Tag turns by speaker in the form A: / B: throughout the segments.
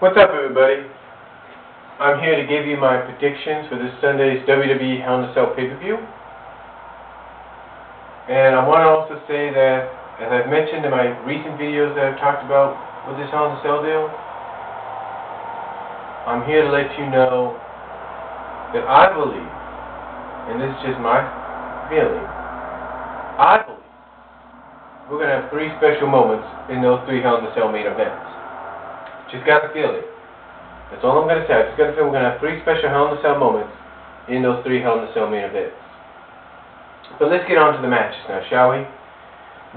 A: What's up, everybody? I'm here to give you my predictions for this Sunday's WWE Hell in a Cell pay-per-view. And I want to also say that, as I've mentioned in my recent videos that I've talked about with this Hell in a Cell deal, I'm here to let you know that I believe, and this is just my feeling, I believe we're going to have 3 special moments in those 3 Hell in a Cell main events. Just got to feel it. That's all I'm going to say. I just got to feel we're going to have 3 special Hell in a Cell moments in those 3 Hell in a Cell main events. But let's get on to the matches now, shall we?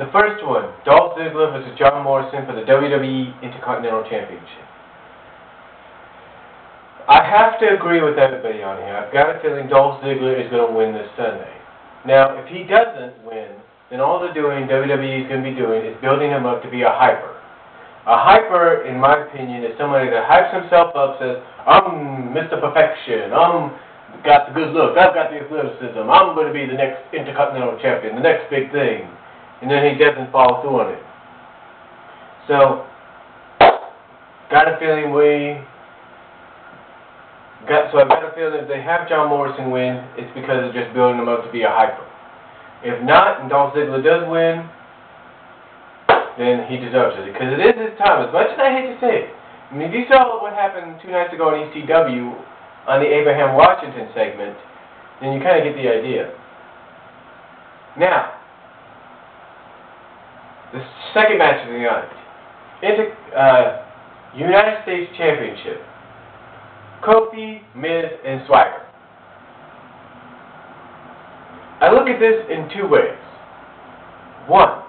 A: The first one, Dolph Ziggler versus John Morrison for the WWE Intercontinental Championship. I have to agree with everybody on here. I've got a feeling Dolph Ziggler is going to win this Sunday. Now, if he doesn't win, then all they're doing, WWE is going to be doing, is building him up to be a hyper. A hyper, in my opinion, is somebody that hypes himself up, says, I'm Mr. Perfection, I'm got the good look, I've got the athleticism, I'm going to be the next Intercontinental Champion, the next big thing. And then he doesn't follow through on it. So, got a feeling I've got a feeling if they have John Morrison win, it's because they're just building him up to be a hyper. If not, and Dolph Ziggler does win, then he deserves it. Because it is his time, as much as I hate to say it. I mean, if you saw what happened 2 nights ago on ECW, on the Abraham Washington segment, then you kind of get the idea. Now, the second match of the night. United States Championship. Kofi, Miz, and Swagger. I look at this in 2 ways. 1.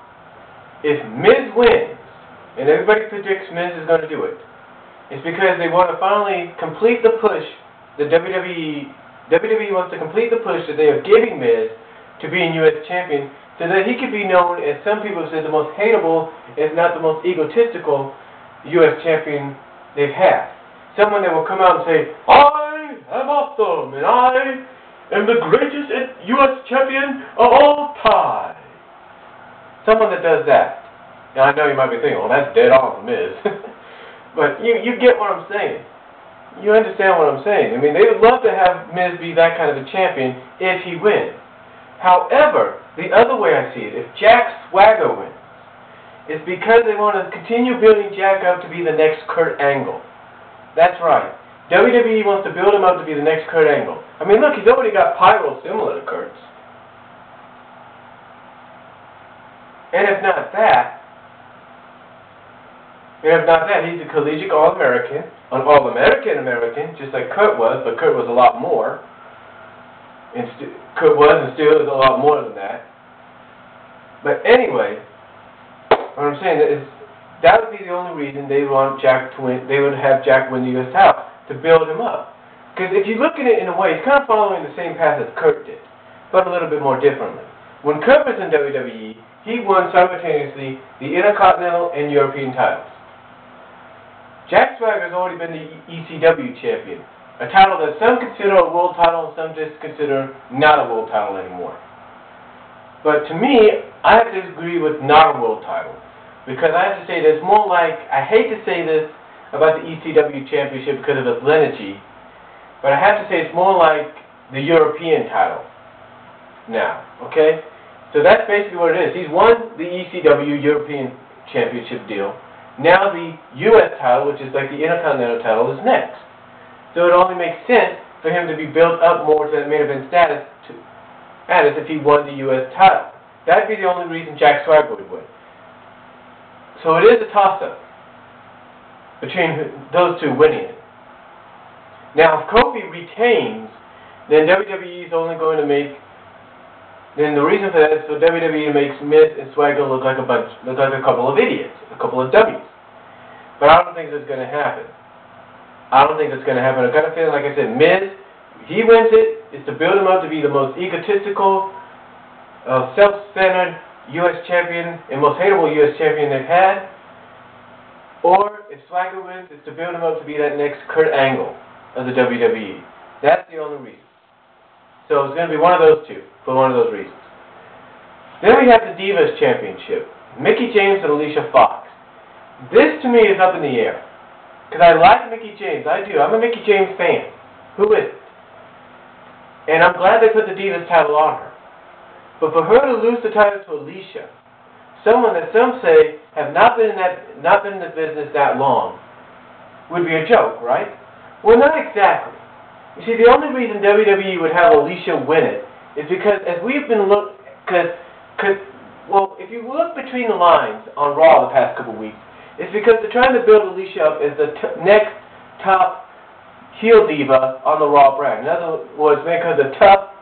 A: If Miz wins, and everybody predicts Miz is going to do it, it's because they want to finally complete the push that WWE wants to complete the push that they are giving Miz to being U.S. Champion, so that he could be known, as some people have said, the most hateable, if not the most egotistical U.S. Champion they've had. Someone that will come out and say, I am awesome, and I am the greatest U.S. Champion of all time. Someone that does that. Now, I know you might be thinking, well, that's dead on from Miz. But you get what I'm saying. You understand what I'm saying. I mean, they would love to have Miz be that kind of a champion if he wins. However, the other way I see it, if Jack Swagger wins, it's because they want to continue building Jack up to be the next Kurt Angle. That's right. WWE wants to build him up to be the next Kurt Angle. I mean, look, he's already got pyro similar to Kurt's. And if not that, he's a collegiate All-American, an All-American American, just like Kurt was, but Kurt was a lot more. And Kurt was and still is a lot more than that. But anyway, what I'm saying is, that would be the only reason they want Jack to win. They would have Jack win the U.S. title, to build him up. Because if you look at it in a way, he's kind of following the same path as Kurt did, but a little bit more differently. When Kurt was in WWE, he won simultaneously the Intercontinental and European titles. Jack Swagger has already been the ECW champion, a title that some consider a world title and some just consider not a world title anymore. But to me, I have to agree with not a world title, because I have to say that it's more like, I hate to say this about the ECW championship because of its lineage, but I have to say it's more like the European title now, okay? So that's basically what it is. He's won the ECW European Championship deal. Now the U.S. title, which is like the Intercontinental title, is next. So it only makes sense for him to be built up more to that main event status if he won the U.S. title. That'd be the only reason Jack Swagger would win. So it is a toss-up between those 2 winning it. Now, if Kofi retains, then WWE is only going to make. Then the reason for that is for WWE makes Miz and Swagger look like a couple of idiots, a couple of dummies. But I don't think that's going to happen. I've got a feeling, like I said, Miz, he wins it, is to build him up to be the most egotistical, self-centered U.S. champion and most hateable U.S. champion they've had. Or, if Swagger wins, it's to build him up to be that next Kurt Angle of the WWE. That's the only reason. So it's going to be one of those 2, for one of those reasons. Then we have the Divas Championship. Mickie James and Alicia Fox. This, to me, is up in the air. because I like Mickie James. I do. I'm a Mickie James fan. Who isn't? And I'm glad they put the Divas title on her. But for her to lose the title to Alicia, someone that some say have not been in the business that long, would be a joke, right? Well, not exactly. You see, the only reason WWE would have Alicia win it is because, as we've been well, if you look between the lines on Raw the past couple weeks, it's because they're trying to build Alicia up as the next top heel diva on the Raw brand. In other words, make her the top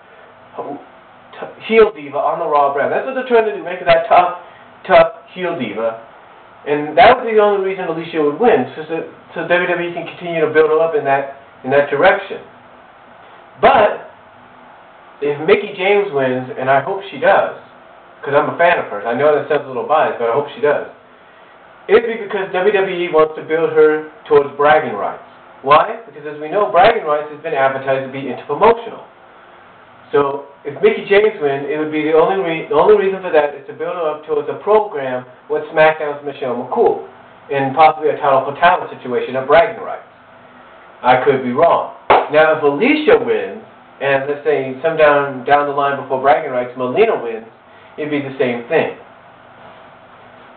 A: heel diva on the Raw brand. That's what they're trying to do, make her that top heel diva. And that would be the only reason Alicia would win, so WWE can continue to build her up in that direction. But if Mickie James wins, and I hope she does, because I'm a fan of hers, I know that sounds a little biased, but I hope she does, it'd be because WWE wants to build her towards bragging rights. Why? Because as we know, bragging rights has been advertised to be interpromotional. So if Mickie James wins, it would be the only reason for that is to build her up towards a program with SmackDown's Michelle McCool, in possibly a title for talent situation of bragging rights. I could be wrong. Now, if Alicia wins, and let's say sometime down the line before bragging rights, Melina wins, it'd be the same thing.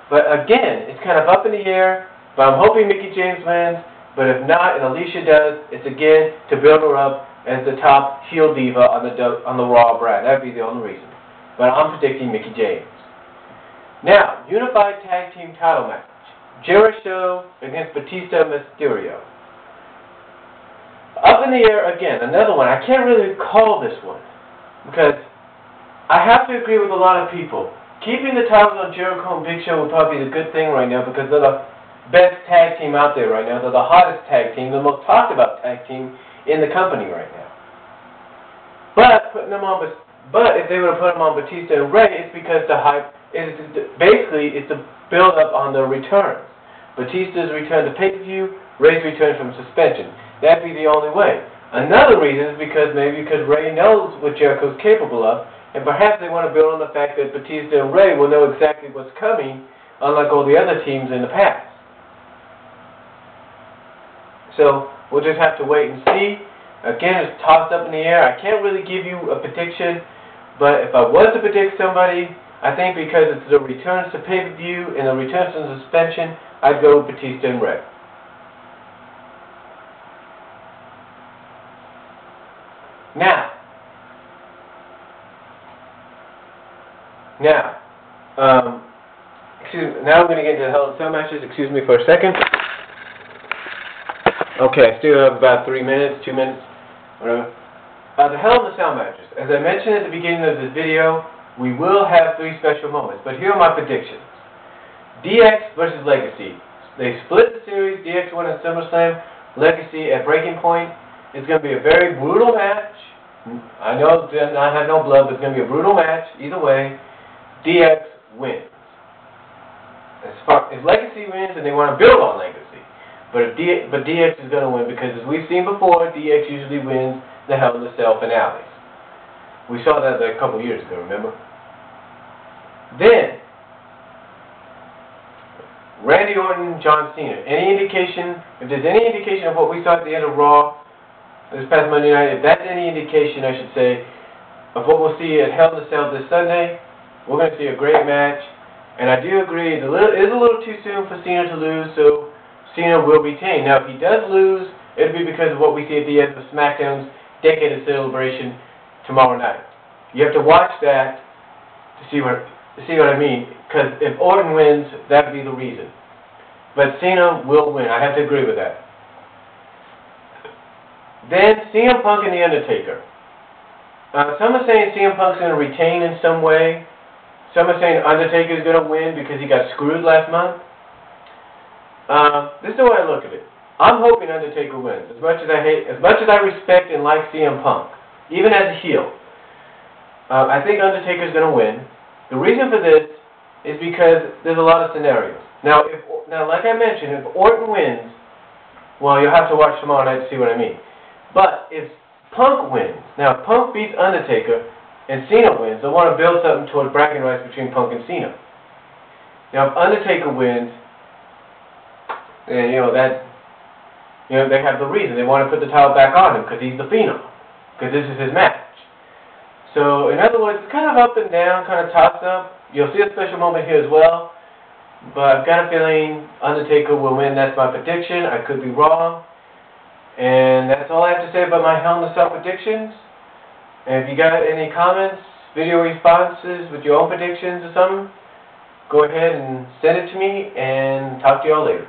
A: But again, it's kind of up in the air, but I'm hoping Mickie James wins, but if not, and Alicia does, it's again to build her up as the top heel diva on the Raw brand. That would be the only reason. But I'm predicting Mickie James. Now, Unified Tag Team title match. Jericho against Batista and Mysterio. Up in the air again, another one. I can't really call this one, because I have to agree with a lot of people. Keeping the titles on Jericho and Big Show would probably be the good thing right now, because they're the best tag team out there right now. They're the hottest tag team, the most talked about tag team in the company right now. But if they were to put them on Batista and Ray, it's because the hype is basically it's to build up on their returns. Batista's return to pay-per-view, Ray's return from suspension. That'd be the only way. Another reason is because Ray knows what Jericho's capable of, and perhaps they want to build on the fact that Batista and Ray will know exactly what's coming, unlike all the other teams in the past. So we'll just have to wait and see. Again, it's tossed up in the air. I can't really give you a prediction, but if I was to predict somebody, I think because it's the returns to pay-per-view and the returns to suspension, I'd go with Batista and Ray. Now, now I'm going to get into the Hell in a Cell matches. Excuse me for a second. Okay, I still have about 3 minutes, 2 minutes, whatever. The Hell in a Cell matches. As I mentioned at the beginning of this video, we will have 3 special moments, but here are my predictions. DX versus Legacy. They split the series. DX won at SummerSlam. Legacy at Breaking Point. It's going to be a very brutal match. I know it does not have no blood, but it's going to be a brutal match. Either way, DX wins. If Legacy wins, and they want to build on Legacy. But DX is going to win because, as we've seen before, DX usually wins the Hell in a Cell finales. We saw that a couple years ago, remember? Then, Randy Orton, John Cena. If there's any indication of what we saw at the end of Raw this past Monday night, if that's any indication, I should say, of what we'll see at Hell in a Cell this Sunday, we're going to see a great match. And I do agree, it is a little too soon for Cena to lose, so Cena will retain. Now, if he does lose, it'll be because of what we see at the end of SmackDown's Decade of Celebration tomorrow night. You have to watch that to see what I mean, because if Orton wins, that would be the reason. But Cena will win. I have to agree with that. Then, CM Punk and The Undertaker. Some are saying CM Punk's going to retain in some way. Some are saying Undertaker's going to win because he got screwed last month. This is the way I look at it. I'm hoping Undertaker wins. As much as I respect and like CM Punk, even as a heel, I think Undertaker's going to win. The reason for this is because there's a lot of scenarios. Now, like I mentioned, if Orton wins, well, you'll have to watch tomorrow night to see what I mean. But if Punk wins, now if Punk beats Undertaker and Cena wins, they'll want to build something toward bragging rights between Punk and Cena. Now, if Undertaker wins, then, You know, they have the reason. They want to put the title back on him because he's the Phenom. Because this is his match. So, in other words, it's kind of up and down, kind of tossed up. You'll see a special moment here as well. But I've got a feeling Undertaker will win. That's my prediction. I could be wrong. And that's all I have to say about my Hell in a Cell predictions. And if you got any comments, video responses with your own predictions or something, go ahead and send it to me and talk to y'all later.